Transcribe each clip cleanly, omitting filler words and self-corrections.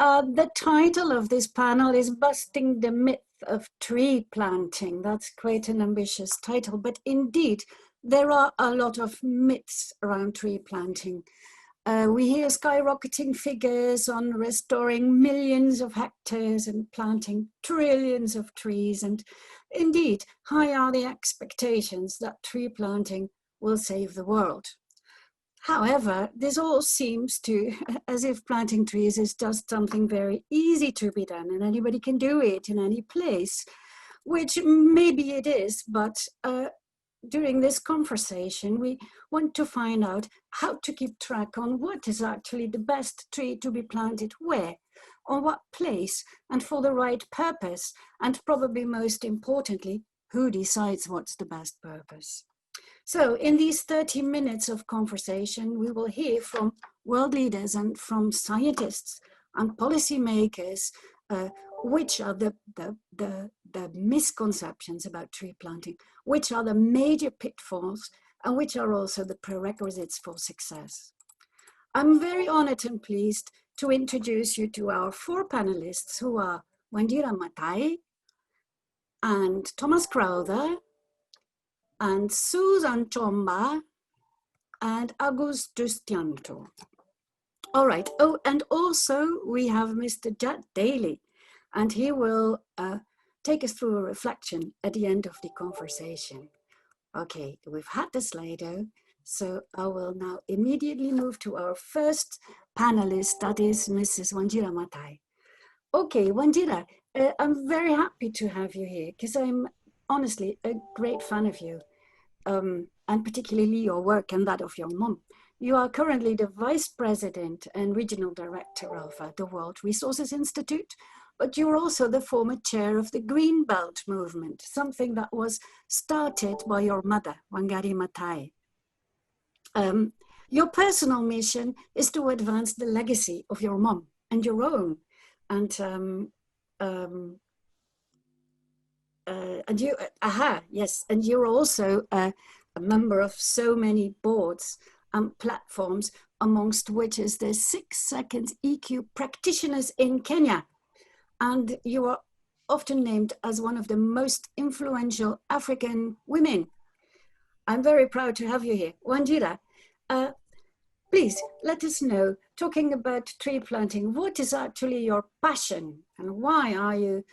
The title of this panel is Busting the Myth of Tree Planting. That's quite an ambitious title, but indeed, there are a lot of myths around tree planting. We hear skyrocketing figures on restoring millions of hectares and planting trillions of trees. And indeed, high are the expectations that tree planting will save the world. However, this all seems to, as if planting trees is just something very easy to be done and anybody can do it in any place, which maybe it is, but during this conversation, we want to find out how to keep track on what is actually the best tree to be planted where, on what place, and for the right purpose, and probably most importantly, who decides what's the best purpose. So in these 30 minutes of conversation, we will hear from world leaders and from scientists and policymakers which are the misconceptions about tree planting, which are the major pitfalls, and which are also the prerequisites for success. I'm very honored and pleased to introduce you to our 4 panelists, who are Wandira Matai and Thomas Crowther and Susan Chomba and Augustus Tianto. All right. Oh, and also we have Mr. Jad Daly, and he will take us through a reflection at the end of the conversation. Okay, we've had the Slido, so I will now immediately move to our first panelist, that is Mrs. Wandira Matai. Okay, Wandira, I'm very happy to have you here because I'm honestly a great fan of you, and particularly your work and that of your mom. You are currently the Vice President and Regional Director of the World Resources Institute, but you're also the former chair of the Green Belt movement, something that was started by your mother, Wangari Maathai. Your personal mission is to advance the legacy of your mom and your own. And you, yes, and you're also a member of so many boards and platforms, amongst which is the 6 Seconds EQ practitioners in Kenya. And you are often named as one of the most influential African women. I'm very proud to have you here. Wandira, please let us know, talking about tree planting, what is actually your passion and why are you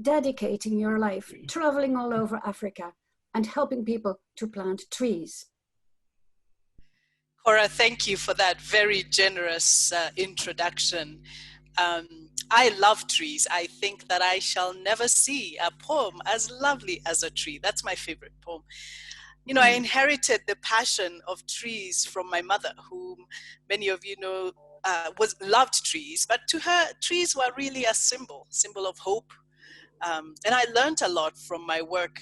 dedicating your life traveling all over Africa and helping people to plant trees? Cora, thank you for that very generous introduction. I love trees. I think that I shall never see a poem as lovely as a tree. That's my favorite poem. You know, I inherited the passion of trees from my mother, whom many of you know loved trees, but to her, trees were really a symbol of hope. And I learned a lot from my work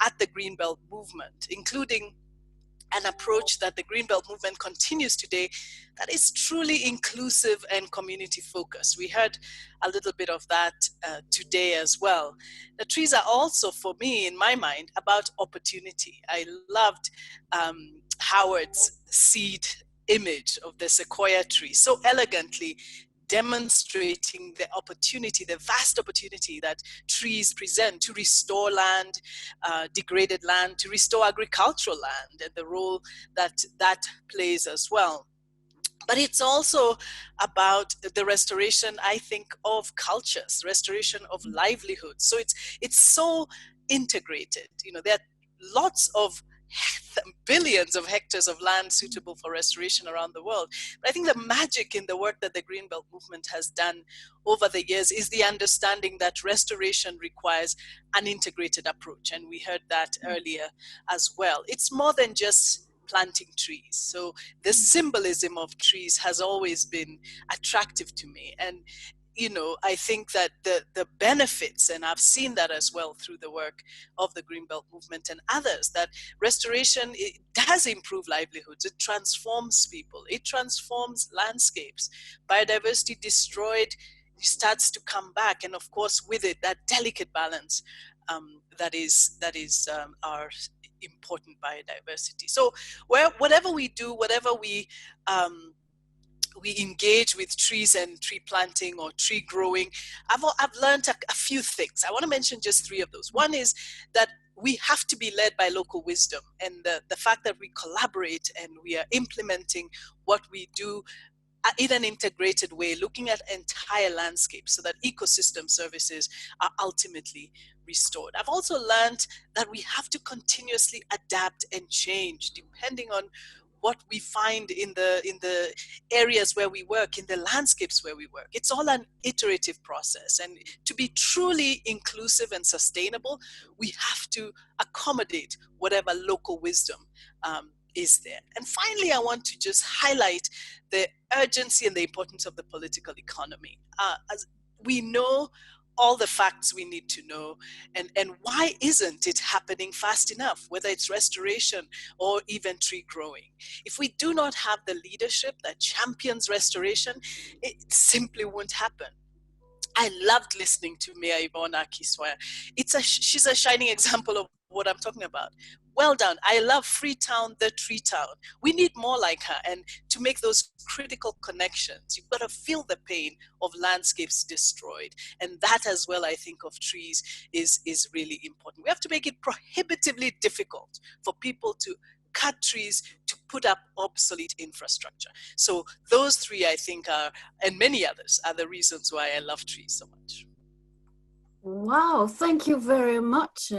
at the Greenbelt movement, including an approach that the Greenbelt movement continues today that is truly inclusive and community focused. We heard a little bit of that today as well. The trees are also, for me, in my mind, about opportunity. I loved Howard's seed image of the sequoia tree so elegantly demonstrating the opportunity, the vast opportunity that trees present to restore land, degraded land, to restore agricultural land, and the role that that plays as well. But it's also about the restoration, I think, of cultures, restoration of livelihoods. So it's so integrated. You know, there are lots of billions of hectares of land suitable for restoration around the world. But I think the magic in the work that the Greenbelt movement has done over the years is the understanding that restoration requires an integrated approach. And we heard that earlier as well. It's more than just planting trees. So the symbolism of trees has always been attractive to me. And you know, I think that the benefits, and I've seen that as well through the work of the Greenbelt movement and others, that restoration, it does improve livelihoods. It transforms people. It transforms landscapes. Biodiversity destroyed starts to come back. And of course, with it, that delicate balance that is our important biodiversity. So whatever we do, whatever we we engage with trees and tree planting or tree growing, I've learned a few things. I want to mention just three of those. One is that we have to be led by local wisdom, and the fact that we collaborate and we are implementing what we do in an integrated way, looking at entire landscapes so that ecosystem services are ultimately restored. I've also learned that we have to continuously adapt and change depending on what we find in the areas where we work, in the landscapes where we work. It's all an iterative process, and to be truly inclusive and sustainable, we have to accommodate whatever local wisdom is there. And finally, I want to just highlight the urgency and the importance of the political economy. As we know all the facts we need to know, and why isn't it happening fast enough, whether it's restoration or even tree growing? If we do not have the leadership that champions restoration, it simply won't happen. I loved listening to Mayor Ivona Kiswaya. She's a shining example of what I'm talking about. Well done. I love Freetown, the tree town. We need more like her. And to make those critical connections, you've got to feel the pain of landscapes destroyed. And that as well, I think, of trees is really important. We have to make it prohibitively difficult for people to cut trees to put up obsolete infrastructure. So those three, I think, are, and many others, are the reasons why I love trees so much. Wow, thank you very much,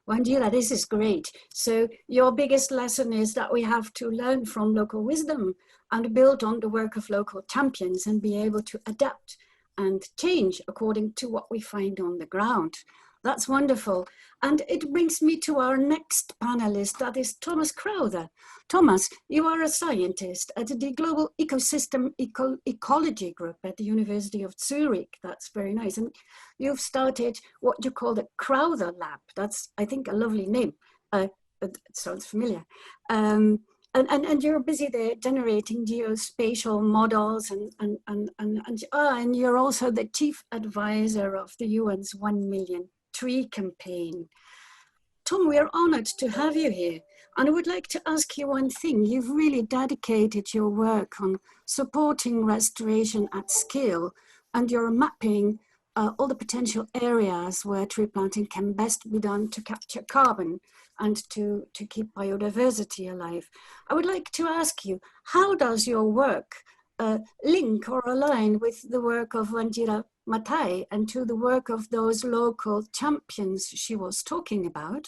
Wanjira. This is great. So your biggest lesson is that we have to learn from local wisdom and build on the work of local champions and be able to adapt and change according to what we find on the ground. That's wonderful. And it brings me to our next panelist, that is Thomas Crowther. Thomas, you are a scientist at the Global Ecosystem Ecology Group at the University of Zurich. That's very nice. And you've started what you call the Crowther Lab. That's, I think, a lovely name. It sounds familiar. And you're busy there generating geospatial models, and you're also the chief advisor of the UN's 1 million tree campaign. Tom, we are honored to have you here. And I would like to ask you one thing. You've really dedicated your work on supporting restoration at scale, and you're mapping all the potential areas where tree planting can best be done to capture carbon and to keep biodiversity alive. I would like to ask you, how does your work link or align with the work of Wanjira Matai and to the work of those local champions she was talking about?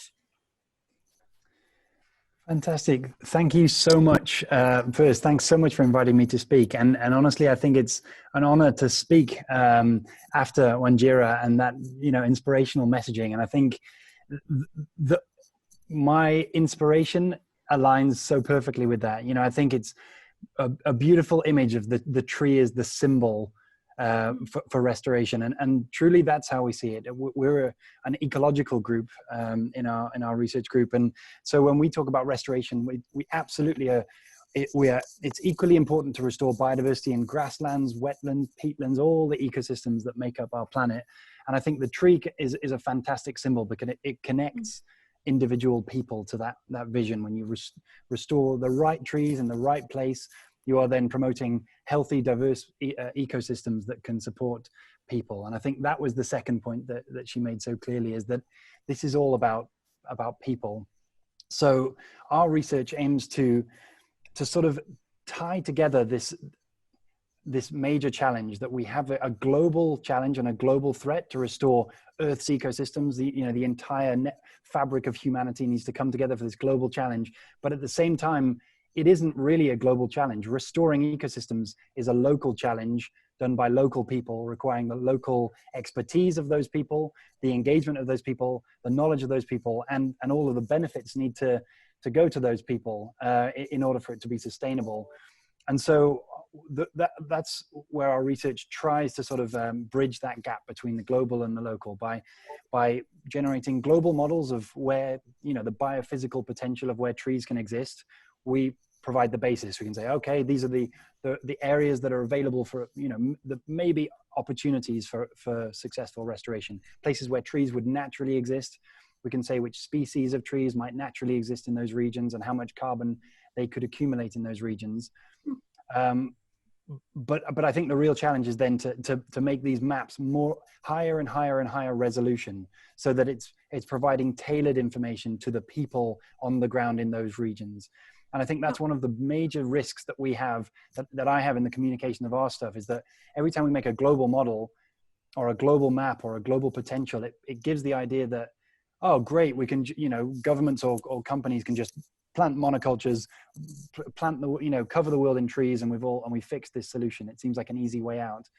Fantastic. Thank you so much. First, thanks so much for inviting me to speak. And honestly, I think it's an honor to speak after Wanjira and that, inspirational messaging. And I think my inspiration aligns so perfectly with that. I think it's a beautiful image of the tree as the symbol for restoration, and truly that's how we see it. We're an ecological group in our research group, and so when we talk about restoration, we absolutely are. It's equally important to restore biodiversity in grasslands, wetlands, peatlands, all the ecosystems that make up our planet. And I think the tree is a fantastic symbol because it connects individual people to that vision. When you restore the right trees in the right place, you are then promoting healthy, diverse ecosystems that can support people. And I think that was the second point that she made so clearly, is that this is all about people. So our research aims to sort of tie together this major challenge, that we have a global challenge and a global threat to restore Earth's ecosystems. The entire fabric of humanity needs to come together for this global challenge. But at the same time, it isn't really a global challenge. Restoring ecosystems is a local challenge done by local people, requiring the local expertise of those people, the engagement of those people, the knowledge of those people, and all of the benefits need to go to those people in order for it to be sustainable. And so that's where our research tries to sort of bridge that gap between the global and the local by generating global models of where, the biophysical potential of where trees can exist. We provide the basis. We can say, okay, these are the areas that are available for, the maybe opportunities for successful restoration, places where trees would naturally exist. We can say which species of trees might naturally exist in those regions and how much carbon they could accumulate in those regions. but I think the real challenge is then to make these maps more higher and higher and higher resolution, so that it's providing tailored information to the people on the ground in those regions. And I think that's one of the major risks that we have, that I have in the communication of our stuff, is that every time we make a global model or a global map or a global potential, it gives the idea that, oh, great, we can, governments or companies can just plant monocultures, cover the world in trees, and we fixed this solution. It seems like an easy way out.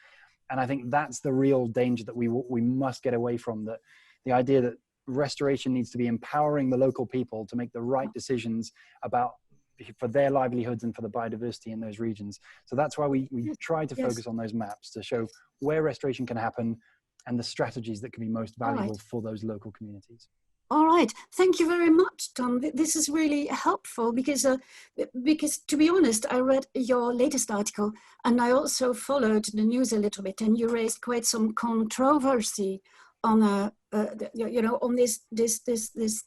And I think that's the real danger that we must get away from, that the idea that restoration needs to be empowering the local people to make the right decisions for their livelihoods and for the biodiversity in those regions. So that's why we try to focus on those maps to show where restoration can happen and the strategies that can be most valuable for those local communities. All right, thank you very much, Tom. This is really helpful because to be honest, I read your latest article and I also followed the news a little bit, and you raised quite some controversy on on this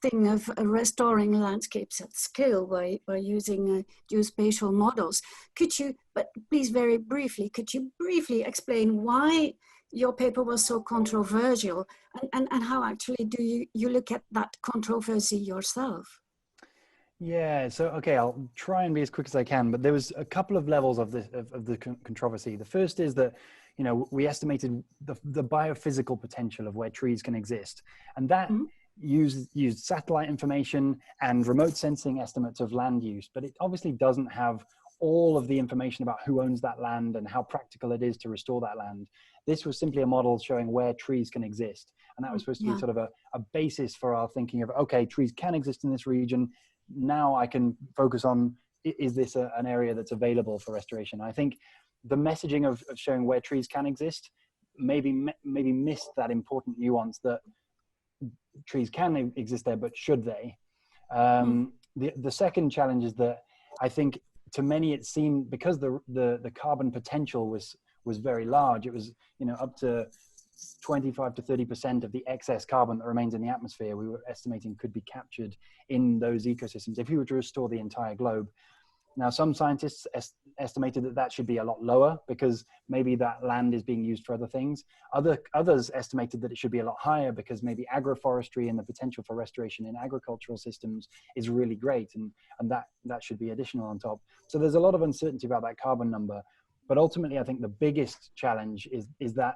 thing of restoring landscapes at scale by using geospatial models. But please very briefly, could you briefly explain why your paper was so controversial, and how actually do you look at that controversy yourself? Yeah, so okay, I'll try and be as quick as I can, but there was a couple of levels of the controversy. The first is that, we estimated the biophysical potential of where trees can exist, and that used satellite information and remote sensing estimates of land use, but it obviously doesn't have all of the information about who owns that land and how practical it is to restore that land. This was simply a model showing where trees can exist. And that was supposed to be sort of a basis for our thinking of, okay, trees can exist in this region. Now I can focus on, is this an area that's available for restoration? I think the messaging of showing where trees can exist maybe missed that important nuance that trees can exist there, but should they? The second challenge is that I think to many it seemed, because the carbon potential was very large, it was up to 25 to 30% of the excess carbon that remains in the atmosphere we were estimating could be captured in those ecosystems if you were to restore the entire globe. Now, some scientists estimated that should be a lot lower because maybe that land is being used for other things. Others estimated that it should be a lot higher because maybe agroforestry and the potential for restoration in agricultural systems is really great, and that should be additional on top. So there's a lot of uncertainty about that carbon number. But ultimately, I think the biggest challenge is that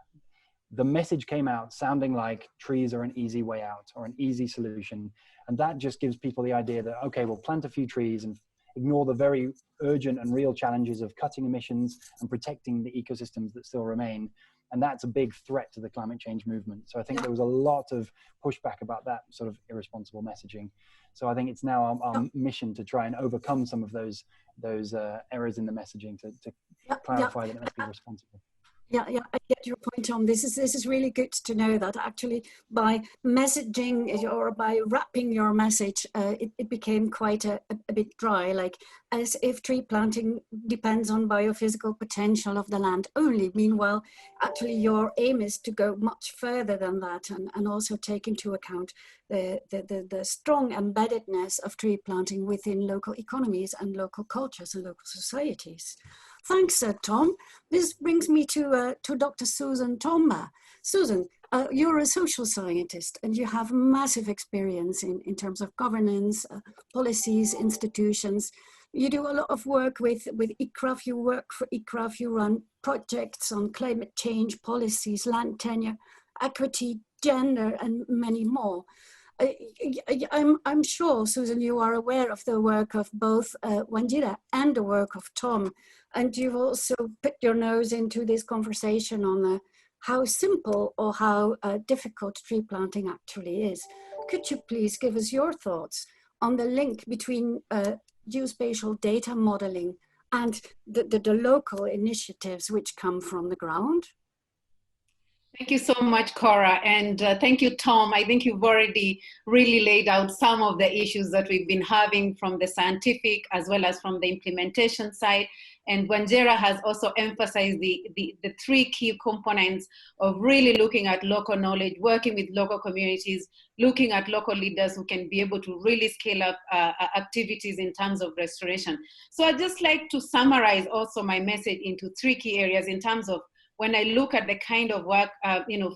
the message came out sounding like trees are an easy way out or an easy solution. And that just gives people the idea that, okay, we'll plant a few trees and ignore the very urgent and real challenges of cutting emissions and protecting the ecosystems that still remain. And that's a big threat to the climate change movement. So I think there was a lot of pushback about that sort of irresponsible messaging. So I think it's now our mission to try and overcome some of those errors in the messaging to clarify that it must be responsible. Yeah, I get your point, Tom. This is really good to know that actually by messaging or by wrapping your message, it became quite a bit dry, like as if tree planting depends on biophysical potential of the land only. Meanwhile, actually your aim is to go much further than that and also take into account the strong embeddedness of tree planting within local economies and local cultures and local societies. Thanks, Tom. This brings me to Dr. Susan Tomba. Susan, you're a social scientist and you have massive experience in terms of governance, policies, institutions. You do a lot of work with ICRAF, you work for ICRAF, you run projects on climate change policies, land tenure, equity, gender, and many more. I'm sure, Susan, you are aware of the work of both Wanjira and the work of Tom, and you've also put your nose into this conversation on how simple or how difficult tree planting actually is. Could you please give us your thoughts on the link between geospatial data modeling and the local initiatives which come from the ground? Thank you so much, Cora. And thank you, Tom. I think you've already really laid out some of the issues that we've been having from the scientific as well as from the implementation side. And Wanjera has also emphasized the three key components of really looking at local knowledge, working with local communities, looking at local leaders who can be able to really scale up activities in terms of restoration. So I'd just like to summarize also my message into three key areas in terms of when I look at the kind of work,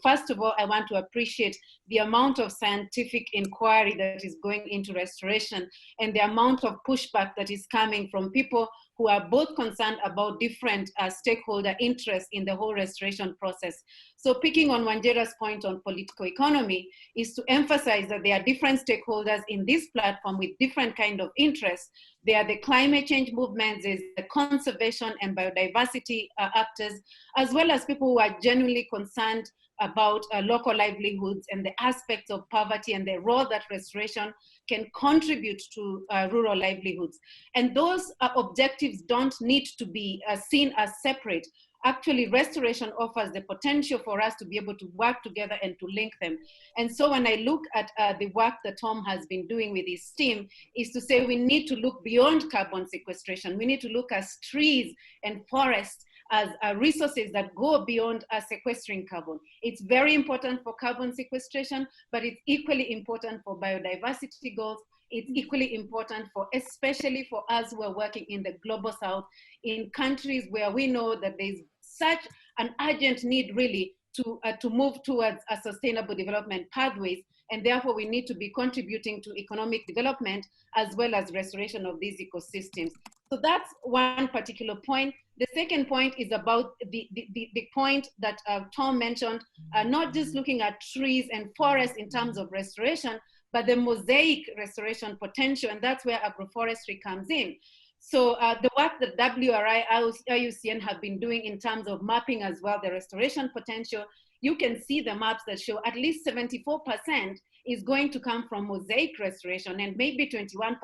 first of all, I want to appreciate the amount of scientific inquiry that is going into restoration and the amount of pushback that is coming from people who are both concerned about different stakeholder interests in the whole restoration process. So picking on Wanjera's point on political economy is to emphasize that there are different stakeholders in this platform with different kind of interests. There are the climate change movements, there's the conservation and biodiversity actors, as well as people who are genuinely concerned about local livelihoods and the aspects of poverty and the role that restoration can contribute to rural livelihoods. And those objectives don't need to be seen as separate. Actually, restoration offers the potential for us to be able to work together and to link them. And so when I look at the work that Tom has been doing with his team, is to say we need to look beyond carbon sequestration. We need to look at trees and forests as resources that go beyond sequestering carbon. It's very important for carbon sequestration, but it's equally important for biodiversity goals. It's equally important for, especially for us who are working in the global south, in countries where we know that there's such an urgent need really to move towards a sustainable development pathways. And therefore we need to be contributing to economic development as well as restoration of these ecosystems. So that's one particular point. The second point is about the point that Tom mentioned, not just looking at trees and forests in terms of restoration, but the mosaic restoration potential, and that's where agroforestry comes in. So the work that WRI, IUCN have been doing in terms of mapping as well the restoration potential, you can see the maps that show at least 74% is going to come from mosaic restoration, and maybe 21%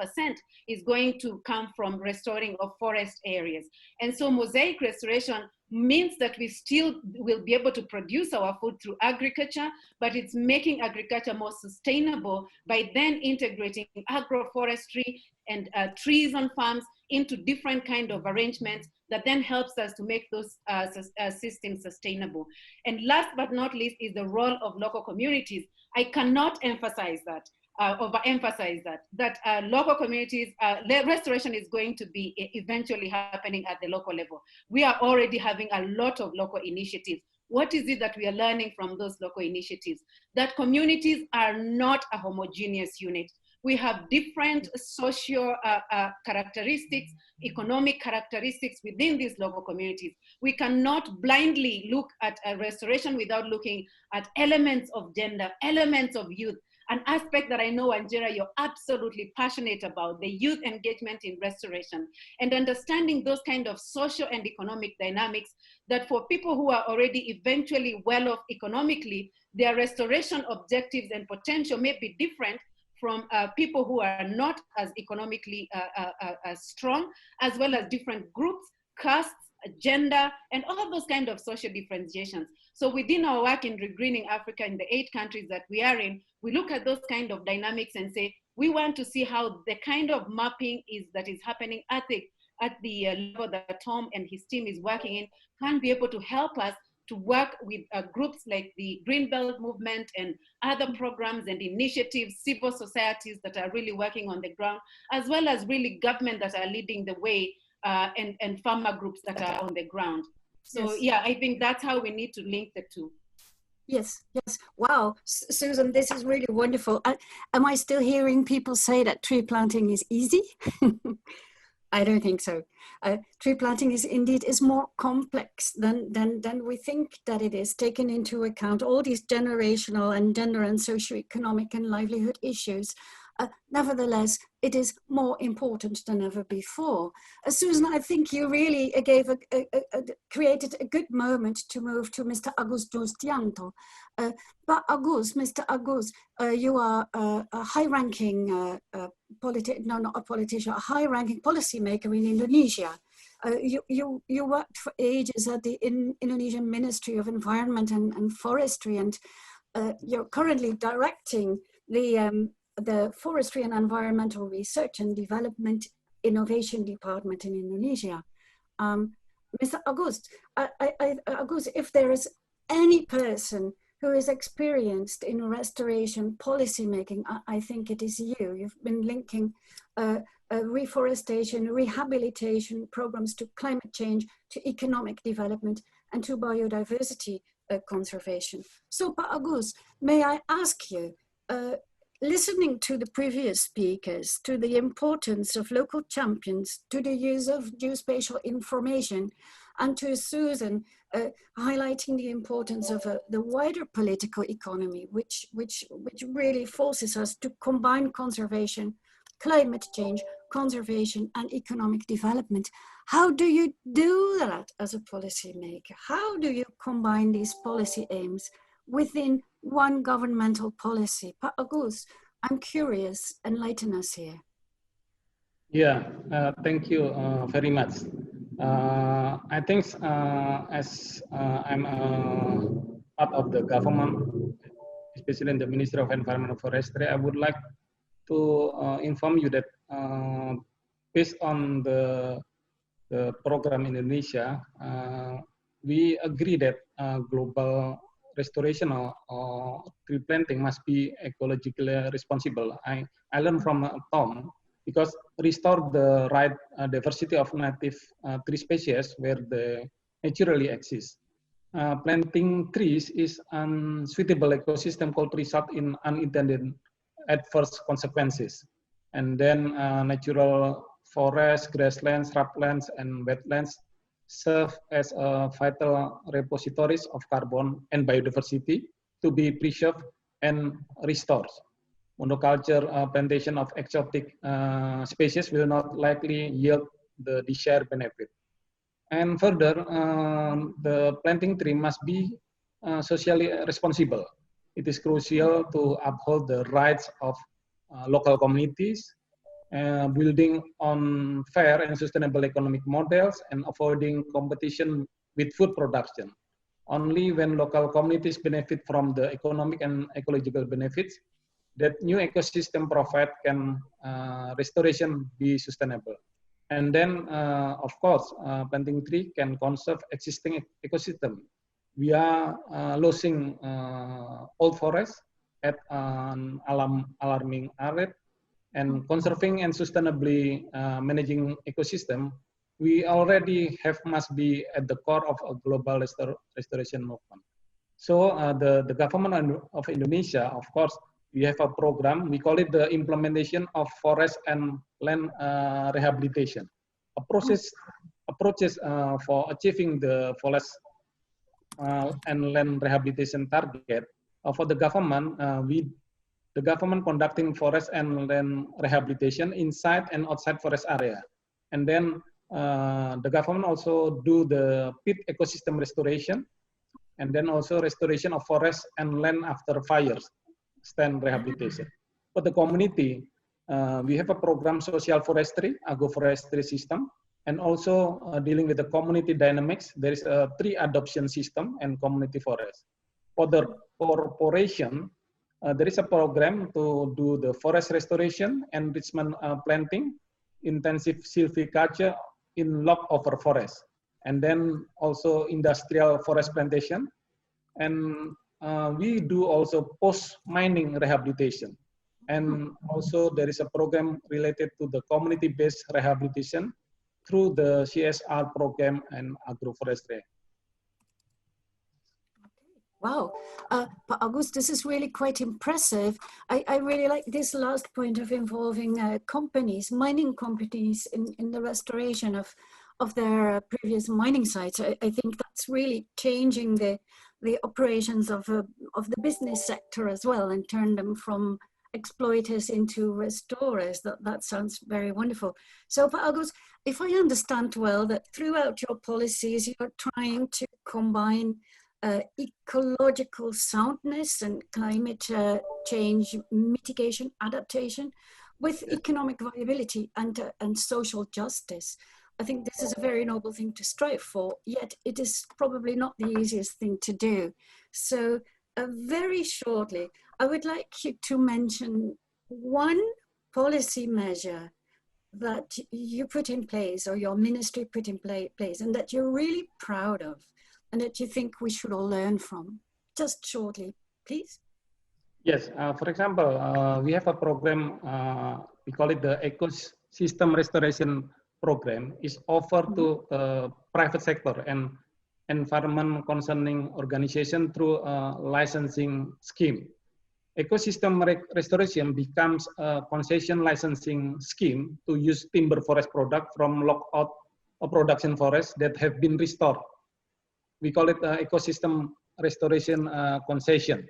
is going to come from restoring of forest areas. And so mosaic restoration means that we still will be able to produce our food through agriculture, but it's making agriculture more sustainable by then integrating agroforestry and trees on farms into different kind of arrangements that then helps us to make those systems sustainable. And last but not least is the role of local communities. I cannot emphasize that, overemphasize that local communities, restoration is going to be eventually happening at the local level. We are already having a lot of local initiatives. What is it that we are learning from those local initiatives? That communities are not a homogeneous unit. We have different social characteristics, economic characteristics within these local communities. We cannot blindly look at a restoration without looking at elements of gender, elements of youth, an aspect that I know, Wanjera, you're absolutely passionate about, the youth engagement in restoration, and understanding those kind of social and economic dynamics that for people who are already eventually well off economically, their restoration objectives and potential may be different from people who are not as economically strong, as well as different groups, castes, gender, and all of those kind of social differentiations. So within our work in regreening Africa in the 8 countries that we are in, we look at those kind of dynamics and say, we want to see how the kind of mapping that is happening at the level that Tom and his team is working in can be able to help us to work with groups like the Greenbelt movement and other programs and initiatives, civil societies that are really working on the ground, as well as really government that are leading the way and farmer groups that are on the ground. So yes. Yeah, I think that's how we need to link the two. Yes, yes. Wow, Susan, this is really wonderful. Am I still hearing people say that tree planting is easy? I don't think so. Tree planting is more complex than we think that it is, taking into account all these generational and gender and socioeconomic and livelihood issues. Nevertheless, it is more important than ever before. Susan, I think you really created a good moment to move to Mr. Augusto Stianto. But Mr. Agus, you are a high-ranking not a politician, a high-ranking policymaker in Indonesia. You worked for ages at the Indonesian Ministry of Environment and Forestry, and you're currently directing the Forestry and Environmental Research and Development Innovation Department in Indonesia. Mr. August, August, if there is any person who is experienced in restoration policy making, I think it is you. You've been linking reforestation, rehabilitation programs to climate change, to economic development, and to biodiversity conservation. So, Pak Agus, may I ask you, listening to the previous speakers, to the importance of local champions, to the use of geospatial information, and to Susan highlighting the importance of the wider political economy, which really forces us to combine conservation, climate change, conservation, and economic development. How do you do that as a policymaker? How do you combine these policy aims within one governmental policy? Pak Agus, I'm curious, enlighten us here. Yeah, thank you very much. I think as I'm part of the government, especially in the Ministry of Environment and Forestry, I would like to inform you that based on the program in Indonesia, we agree that global restoration or tree planting must be ecologically responsible. I learned from Tom, because restore the right diversity of native tree species where they naturally exist. Planting trees is unsuitable ecosystem could result in unintended adverse consequences. And then natural forests, grasslands, shrublands, and wetlands serve as vital repositories of carbon and biodiversity to be preserved and restored. Monoculture plantation of exotic species will not likely yield the desired benefit. And further, the planting tree must be socially responsible. It is crucial to uphold the rights of local communities, building on fair and sustainable economic models and avoiding competition with food production. Only when local communities benefit from the economic and ecological benefits that new ecosystem provide can restoration be sustainable. And then, of course, planting tree can conserve existing ecosystem. We are losing old forests at an alarming rate, and conserving and sustainably managing ecosystem, we already must be at the core of a global restoration movement. So the government of Indonesia, of course, we have a program, we call it the implementation of forest and land rehabilitation. Approaches for achieving the forest and land rehabilitation target for the government, the government conducting forest and land rehabilitation inside and outside forest area. And then the government also do the pit ecosystem restoration, and then also restoration of forest and land after fires, stand rehabilitation. For the community, we have a program social forestry, agroforestry system, and also dealing with the community dynamics. There is a tree adoption system and community forest. For the corporation, there is a program to do the forest restoration, enrichment planting, intensive silviculture in log-over forest, and then also industrial forest plantation. And we do also post-mining rehabilitation. And also there is a program related to the community-based rehabilitation through the CSR program and agroforestry. Wow, but August, this is really quite impressive. I really like this last point of involving companies, mining companies in the restoration of their previous mining sites. I think that's really changing the operations of the business sector as well, and turn them from exploiters into restorers. That sounds very wonderful. So, August, if I understand well, that throughout your policies, you're trying to combine ecological soundness and climate change mitigation, adaptation, with economic viability and social justice. I think this is a very noble thing to strive for, yet it is probably not the easiest thing to do. So very shortly, I would like you to mention one policy measure that you put in place or your ministry put in place and that you're really proud of and that you think we should all learn from. Just shortly, please. Yes, for example, we have a program, we call it the ecosystem restoration program, is offered to private sector and environment concerning organization through a licensing scheme. Ecosystem restoration becomes a concession licensing scheme to use timber forest product from lockout or production forests that have been restored. We call it ecosystem restoration concession.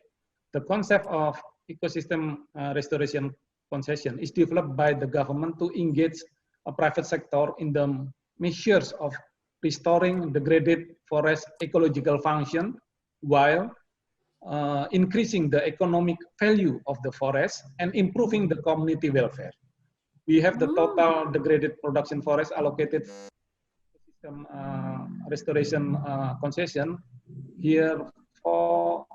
The concept of ecosystem restoration concession is developed by the government to engage a private sector in the measures of restoring degraded forest ecological function while increasing the economic value of the forest and improving the community welfare. We have the total degraded production forest allocated system restoration concession here for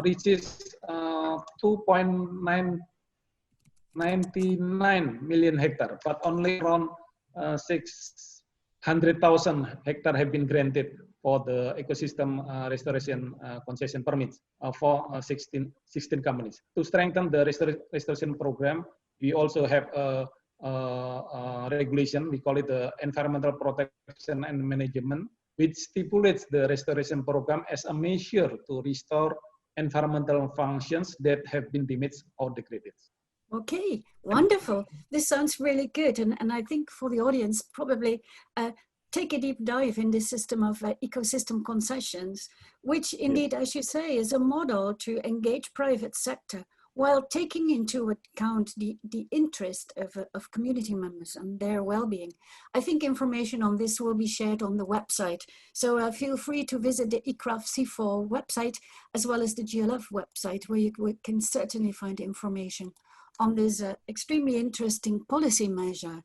reaches 2.99 million hectare, but only around 600,000 hectare have been granted for the ecosystem restoration concession permits for 16 companies. To strengthen the restoration program, we also have a regulation, we call it the Environmental Protection and Management, which stipulates the restoration program as a measure to restore environmental functions that have been damaged or degraded. Okay, wonderful. This sounds really good. And I think for the audience, probably take a deep dive in this system of ecosystem concessions, which indeed, as you say, is a model to engage private sector while taking into account the interest of community members and their well-being. I think information on this will be shared on the website. So feel free to visit the ICRAF C4 website as well as the GLF website, where you can certainly find information on this extremely interesting policy measure.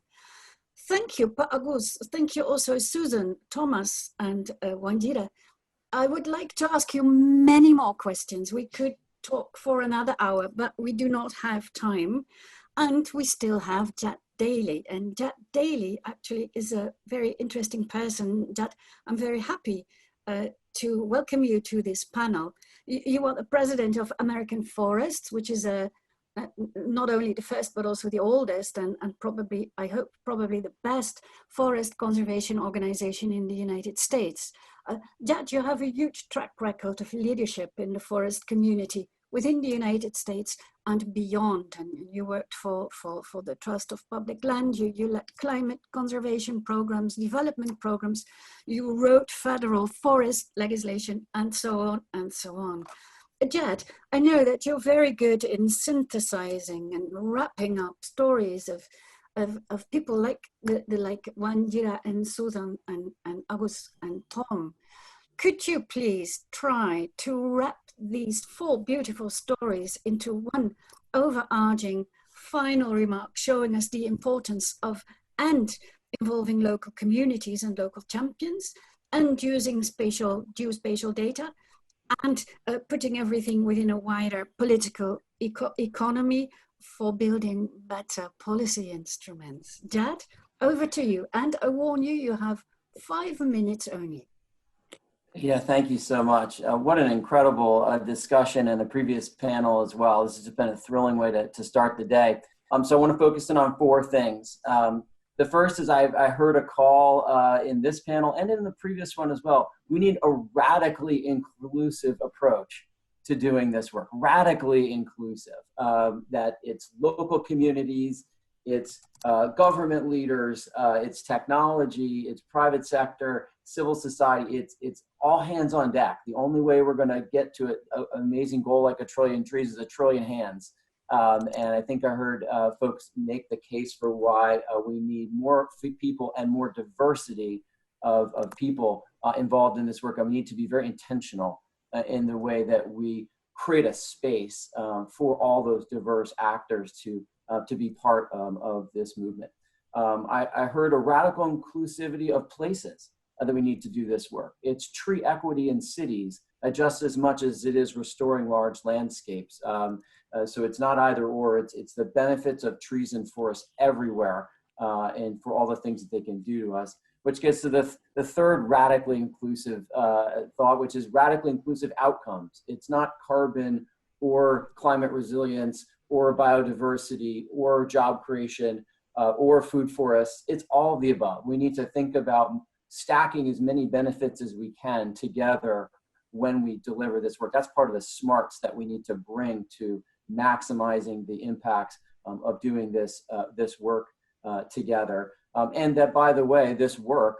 Thank you, Pak Agus. Thank you also, Susan, Thomas, and Wanjira. I would like to ask you many more questions. We could talk for another hour, but we do not have time. And we still have Jat Daly. And Jat Daly actually is a very interesting person. Jat, I'm very happy to welcome you to this panel. You are the president of American Forests, which is not only the first, but also the oldest and probably, I hope, probably the best forest conservation organization in the United States. Jat, you have a huge track record of leadership in the forest community within the United States and beyond. And you worked for the Trust of Public Land, you led climate conservation programs, development programs, you wrote federal forest legislation, and so on and so on. Jat, I know that you're very good in synthesizing and wrapping up stories of people like like Wanjira and Susan and Agus and Tom. Could you please try to wrap these 4 beautiful stories into one overarching final remark showing us the importance of and involving local communities and local champions and using geospatial data and putting everything within a wider political economy for building better policy instruments. Jat, over to you. And I warn you, you have 5 minutes only. Yeah, thank you so much. What an incredible discussion and the previous panel as well. This has been a thrilling way to start the day. So I want to focus in on 4 things. The first is I heard a call in this panel and in the previous one as well. We need a radically inclusive approach to doing this work, radically inclusive, that it's local communities, it's government leaders, it's technology, it's private sector, civil society, it's all hands on deck. The only way we're gonna get to an amazing goal like 1 trillion trees is 1 trillion hands. And I think I heard folks make the case for why we need more people and more diversity of people involved in this work. And we need to be very intentional in the way that we create a space for all those diverse actors to be part of this movement. I heard a radical inclusivity of places that we need to do this work. It's tree equity in cities just as much as it is restoring large landscapes. So it's not either or, it's the benefits of trees and forests everywhere and for all the things that they can do to us, which gets to the third radically inclusive thought, which is radically inclusive outcomes. It's not carbon or climate resilience or biodiversity or job creation or food forests. It's all of the above. We need to think about stacking as many benefits as we can together when we deliver this work. That's part of the smarts that we need to bring to maximizing the impacts of doing this work together. And that, by the way, this work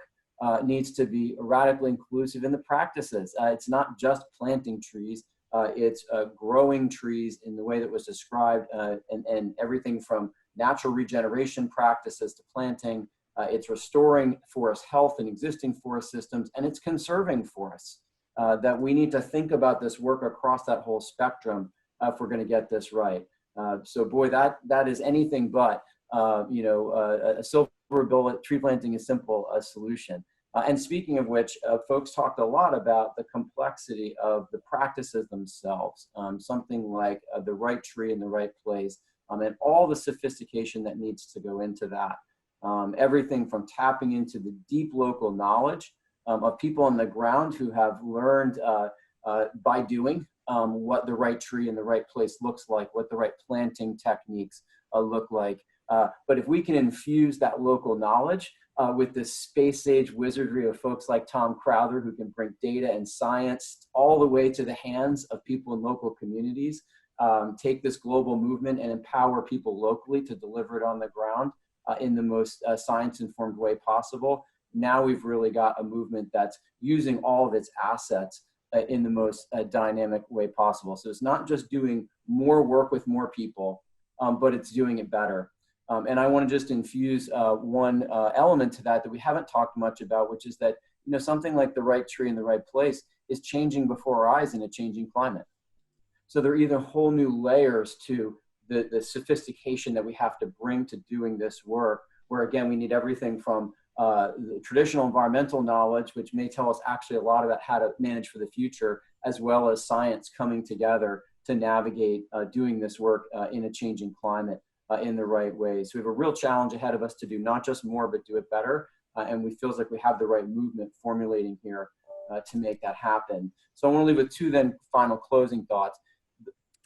needs to be radically inclusive in the practices. It's not just planting trees, it's growing trees in the way that was described, and everything from natural regeneration practices to planting. It's restoring forest health in existing forest systems, and it's conserving forests. That we need to think about this work across that whole spectrum if we're going to get this right. So boy, that is anything but a silver bullet. Tree planting is simple a solution. And speaking of which, folks talked a lot about the complexity of the practices themselves. Something like the right tree in the right place, and all the sophistication that needs to go into that. Everything from tapping into the deep local knowledge of people on the ground who have learned by doing what the right tree in the right place looks like, what the right planting techniques look like. But if we can infuse that local knowledge with this space age wizardry of folks like Tom Crowther, who can bring data and science all the way to the hands of people in local communities, take this global movement and empower people locally to deliver it on the ground in the most science-informed way possible. Now we've really got a movement that's using all of its assets in the most dynamic way possible. So it's not just doing more work with more people, but it's doing it better. And I want to just infuse one element to that we haven't talked much about, which is that something like the right tree in the right place is changing before our eyes in a changing climate. So there are either whole new layers to the sophistication that we have to bring to doing this work, where again, we need everything from the traditional environmental knowledge, which may tell us actually a lot about how to manage for the future, as well as science coming together to navigate doing this work in a changing climate in the right way. So we have a real challenge ahead of us to do not just more, but do it better. And we feels like we have the right movement formulating here to make that happen. So I want to leave with two then final closing thoughts.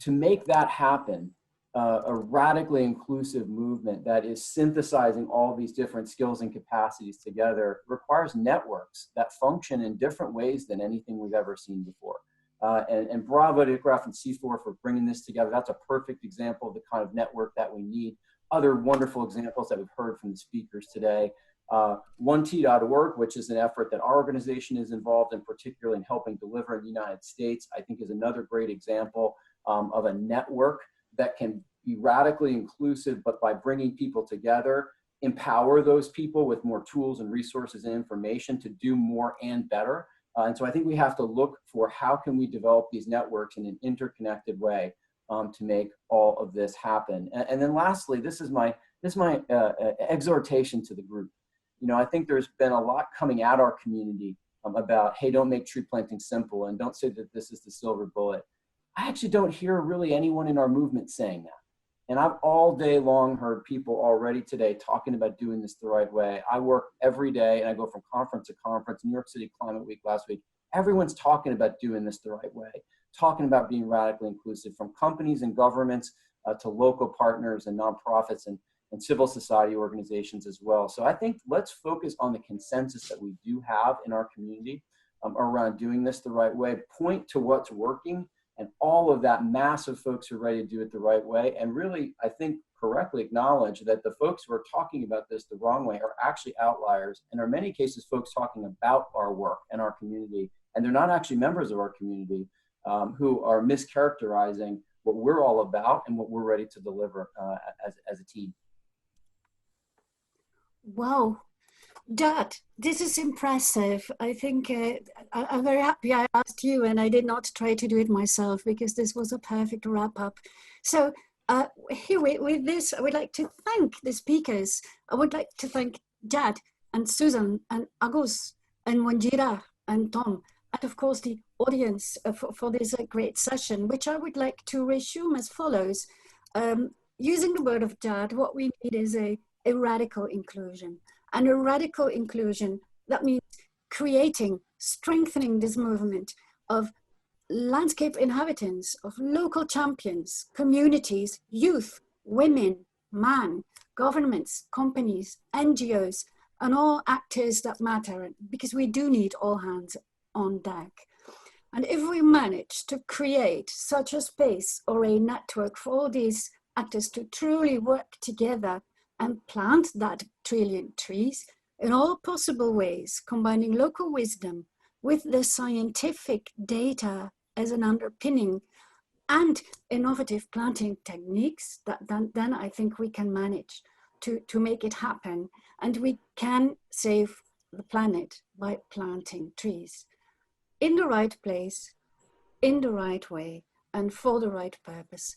To make that happen, a radically inclusive movement that is synthesizing all these different skills and capacities together requires networks that function in different ways than anything we've ever seen before. And bravo to ICRAF and C4 for bringing this together. That's a perfect example of the kind of network that we need. Other wonderful examples that we've heard from the speakers today. 1T.org, which is an effort that our organization is involved in, particularly in helping deliver in the United States, I think is another great example of a network that can be radically inclusive, but by bringing people together, empower those people with more tools and resources and information to do more and better. And so I think we have to look for how can we develop these networks in an interconnected way to make all of this happen. And then lastly, this is my exhortation to the group. I think there's been a lot coming at our community about, hey, don't make tree planting simple and don't say that this is the silver bullet. I actually don't hear really anyone in our movement saying that. And I've all day long heard people already today talking about doing this the right way. I work every day and I go from conference to conference, New York City Climate Week last week. Everyone's talking about doing this the right way, talking about being radically inclusive, from companies and governments to local partners and nonprofits and civil society organizations as well. So I think let's focus on the consensus that we do have in our community around doing this the right way, point to what's working, and all of that mass of folks who are ready to do it the right way. And really, I think, correctly acknowledge that the folks who are talking about this the wrong way are actually outliers, and are in many cases folks talking about our work and our community, and they're not actually members of our community who are mischaracterizing what we're all about and what we're ready to deliver as a team. Wow. Dad, this is impressive. I think I'm very happy I asked you and I did not try to do it myself, because this was a perfect wrap up. So Here with this, I would like to thank the speakers. I would like to thank Jad and Susan and Agus and Wanjira and Tom, and of course the audience for this great session, which I would like to resume as follows. Using the word of Jad, what we need is a radical inclusion. And a radical inclusion, that means creating, strengthening this movement of landscape inhabitants, of local champions, communities, youth, women, man, governments, companies, NGOs, and all actors that matter, because we do need all hands on deck. And if we manage to create such a space or a network for all these actors to truly work together and plant that trillion trees in all possible ways, combining local wisdom with the scientific data as an underpinning and innovative planting techniques, then I think we can manage to make it happen. And we can save the planet by planting trees in the right place, in the right way, and for the right purpose.